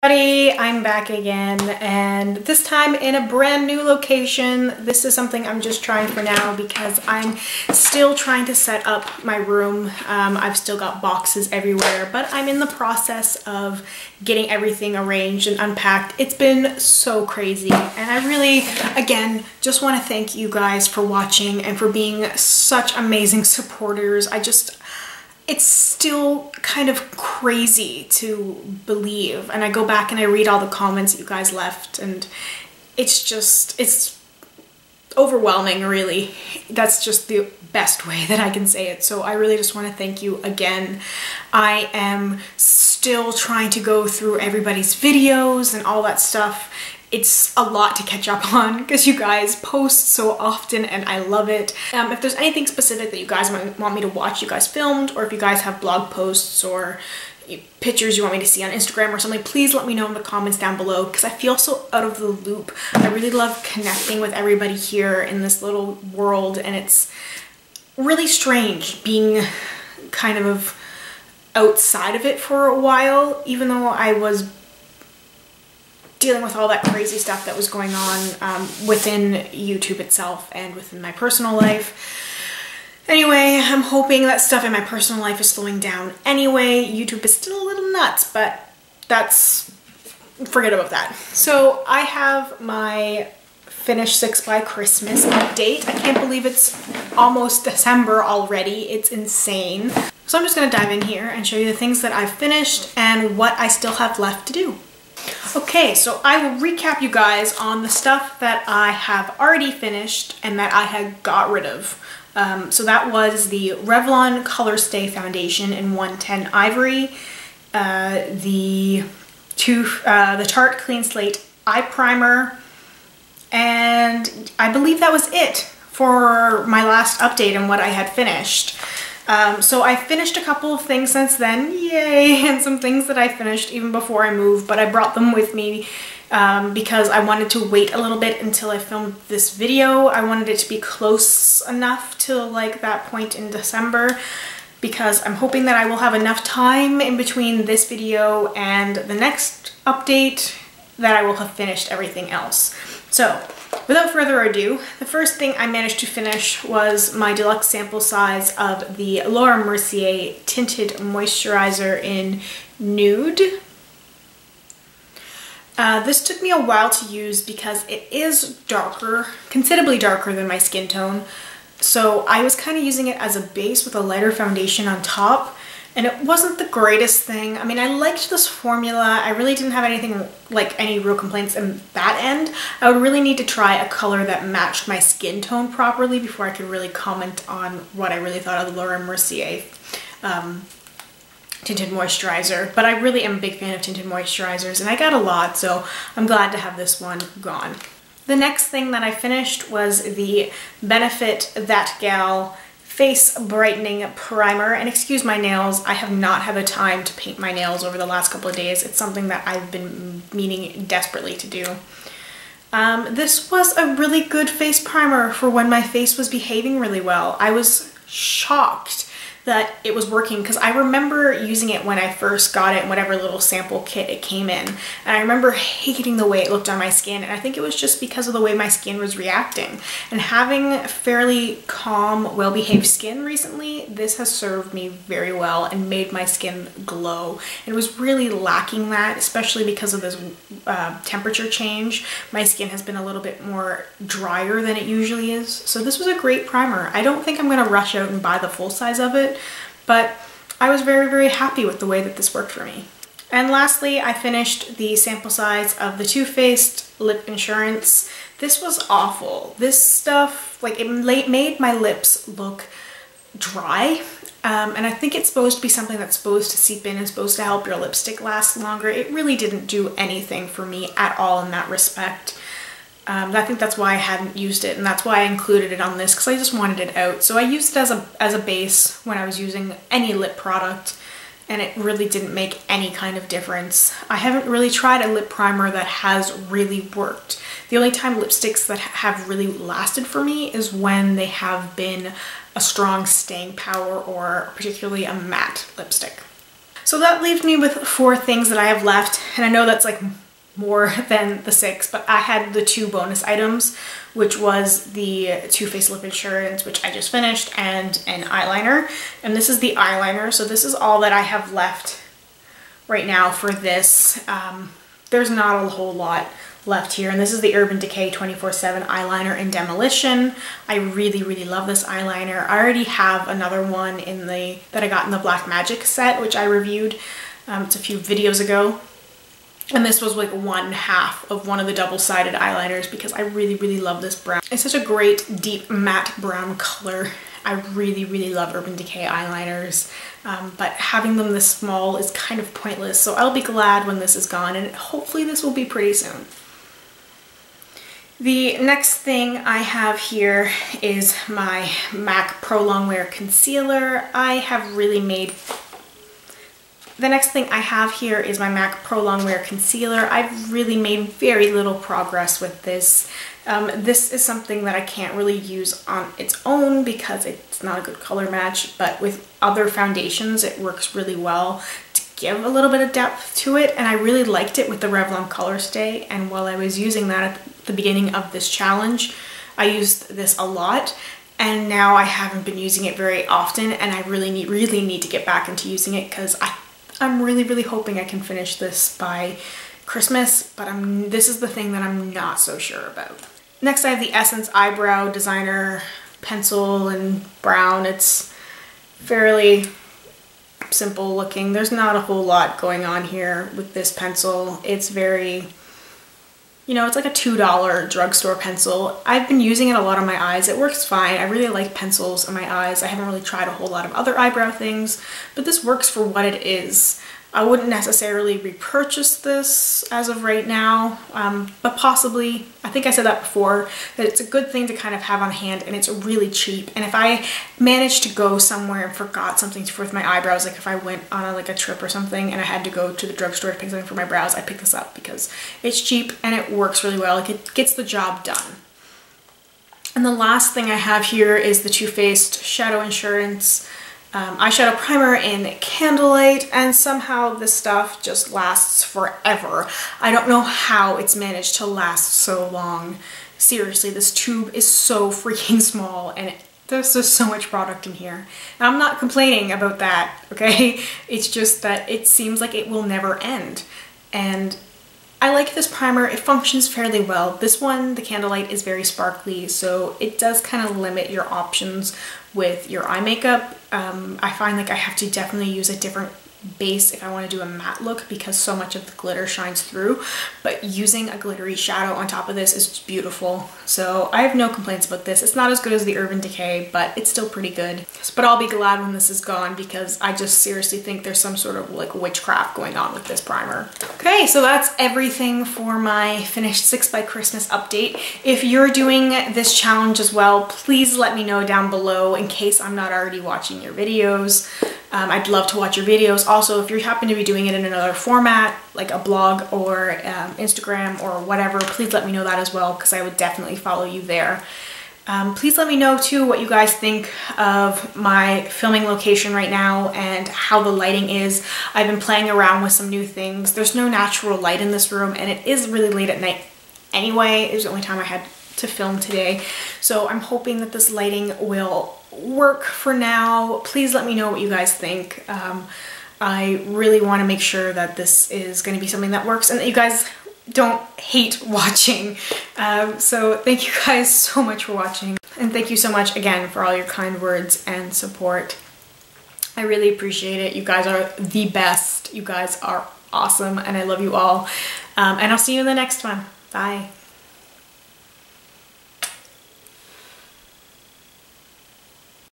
Everybody, I'm back again, and this time in a brand new location. This is something I'm just trying for now because I'm still trying to set up my room. I've still got boxes everywhere, but I'm in the process of getting everything arranged and unpacked. It's been so crazy, and I really, again, just want to thank you guys for watching and for being such amazing supporters. It's still kind of crazy to believe, and I go back and I read all the comments that you guys left, and it's overwhelming, really. That's just the best way that I can say it. So I really just want to thank you again. I am still trying to go through everybody's videos and all that stuff. It's a lot to catch up on because you guys post so often and I love it. If there's anything specific that you guys want me to watch you guys filmed, or if you guys have blog posts or pictures you want me to see on Instagram or something, please let me know in the comments down below because I feel so out of the loop. I really love connecting with everybody here in this little world, and it's really strange being kind of outside of it for a while, even though I was dealing with all that crazy stuff that was going on within YouTube itself and within my personal life. Anyway, I'm hoping that stuff in my personal life is slowing down anyway. YouTube is still a little nuts, but forget about that. So I have my Finish 6 by Christmas update. I can't believe it's almost December already. It's insane. So I'm just gonna dive in here and show you the things that I've finished and what I still have left to do. Okay, so I will recap you guys on the stuff that I have already finished and that I had got rid of. So that was the Revlon Color Stay Foundation in 110 Ivory, the Tarte Clean Slate Eye Primer, and I believe that was it for my last update and what I had finished. So I finished a couple of things since then, yay, and some things that I finished even before I moved, but I brought them with me because I wanted to wait a little bit until I filmed this video. I wanted it to be close enough to like that point in December because I'm hoping that I will have enough time in between this video and the next update that I will have finished everything else. So without further ado, the first thing I managed to finish was my deluxe sample size of the Laura Mercier Tinted Moisturizer in Nude. This took me a while to use because it is darker, considerably darker than my skin tone. So I was kind of using it as a base with a lighter foundation on top, and it wasn't the greatest thing. I mean, I liked this formula. I really didn't have anything like any real complaints in that end. I would really need to try a color that matched my skin tone properly before I could really comment on what I really thought of the Laura Mercier tinted moisturizer. But I really am a big fan of tinted moisturizers, and I got a lot, so I'm glad to have this one gone. The next thing that I finished was the Benefit That Gal Face Brightening Primer, and excuse my nails, I have not had the time to paint my nails over the last couple of days. It's something that I've been meaning desperately to do. This was a really good face primer for when my face was behaving really well. I was shocked that it was working because I remember using it when I first got it in whatever little sample kit it came in, and I remember hating the way it looked on my skin, and I think it was just because of the way my skin was reacting. And having fairly calm, well-behaved skin recently, this has served me very well and made my skin glow. It was really lacking that, especially because of this temperature change. My skin has been a little bit more drier than it usually is, so this was a great primer. I don't think I'm going to rush out and buy the full size of it, but I was very, very happy with the way that this worked for me. And lastly, I finished the sample size of the Too Faced Lip Insurance. This was awful. This stuff, like, it made my lips look dry. And I think it's supposed to be something that's supposed to seep in and supposed to help your lipstick last longer. It really didn't do anything for me at all in that respect. I think that's why I hadn't used it, and that's why I included it on this, because I just wanted it out. So I used it as a base when I was using any lip product, and it really didn't make any kind of difference. I haven't really tried a lip primer that has really worked. The only time lipsticks that have really lasted for me is when they have been a strong staying power or particularly a matte lipstick. So that leaves me with 4 things that I have left, and I know that's like more than the 6, but I had the 2 bonus items, which was the Too Faced Lip Insurance, which I just finished, and an eyeliner. And this is the eyeliner, so this is all that I have left right now for this. There's not a whole lot left here, and this is the Urban Decay 24/7 eyeliner in Demolition. I really, really love this eyeliner. I already have another one that I got in the Black Magic set, which I reviewed it's a few videos ago. And this was like 1/2 of one of the double-sided eyeliners because I really, really love this brown. It's such a great deep matte brown color. I really, really love Urban Decay eyeliners, but having them this small is kind of pointless. So I'll be glad when this is gone, and hopefully this will be pretty soon. The next thing I have here is my MAC Pro Longwear Concealer. The next thing I have here is my MAC Pro Longwear Concealer. I've really made very little progress with this. This is something that I can't really use on its own because it's not a good color match, but with other foundations it works really well to give a little bit of depth to it, and I really liked it with the Revlon Color Stay, and while I was using that at the beginning of this challenge, I used this a lot. And now I haven't been using it very often, and I really need to get back into using it because I'm really, really hoping I can finish this by Christmas, but this is the thing that I'm not so sure about. Next I have the Essence Eyebrow Designer Pencil in brown. It's fairly simple looking. There's not a whole lot going on here with this pencil. It's very, you know, it's like a $2 drugstore pencil. I've been using it a lot on my eyes. It works fine. I really like pencils on my eyes. I haven't really tried a whole lot of other eyebrow things, but this works for what it is. I wouldn't necessarily repurchase this as of right now, but possibly, I think I said that before, that it's a good thing to kind of have on hand, and it's really cheap. And if I managed to go somewhere and forgot something for with my eyebrows, like if I went on a trip or something and I had to go to the drugstore to pick something for my brows, I pick this up because it's cheap and it works really well. Like, it gets the job done. And the last thing I have here is the Too Faced Shadow Insurance eyeshadow primer in Candlelight, and somehow this stuff just lasts forever. I don't know how it's managed to last so long. Seriously, this tube is so freaking small, and there's just so much product in here. And I'm not complaining about that, okay? It's just that it seems like it will never end. And I like this primer. It functions fairly well. This one, the Candlelight, is very sparkly, so it does kind of limit your options with your eye makeup. I find like I have to definitely use a different base if I want to do a matte look because so much of the glitter shines through, but using a glittery shadow on top of this is just beautiful. So I have no complaints about this. It's not as good as the Urban Decay, but it's still pretty good. But I'll be glad when this is gone because I just seriously think there's some sort of like witchcraft going on with this primer. Okay, so that's everything for my finished 6 by Christmas update. If you're doing this challenge as well, please let me know down below in case I'm not already watching your videos. I'd love to watch your videos. Also, if you happen to be doing it in another format, like a blog or Instagram or whatever, please let me know that as well because I would definitely follow you there. Please let me know too what you guys think of my filming location right now and how the lighting is. I've been playing around with some new things. There's no natural light in this room, and it is really late at night anyway. It was the only time I had to film today, so I'm hoping that this lighting will work for now. Please let me know what you guys think. I really want to make sure that this is going to be something that works and that you guys don't hate watching. So thank you guys so much for watching, and thank you so much again for all your kind words and support. I really appreciate it. You guys are the best. You guys are awesome, and I love you all. And I'll see you in the next one. Bye.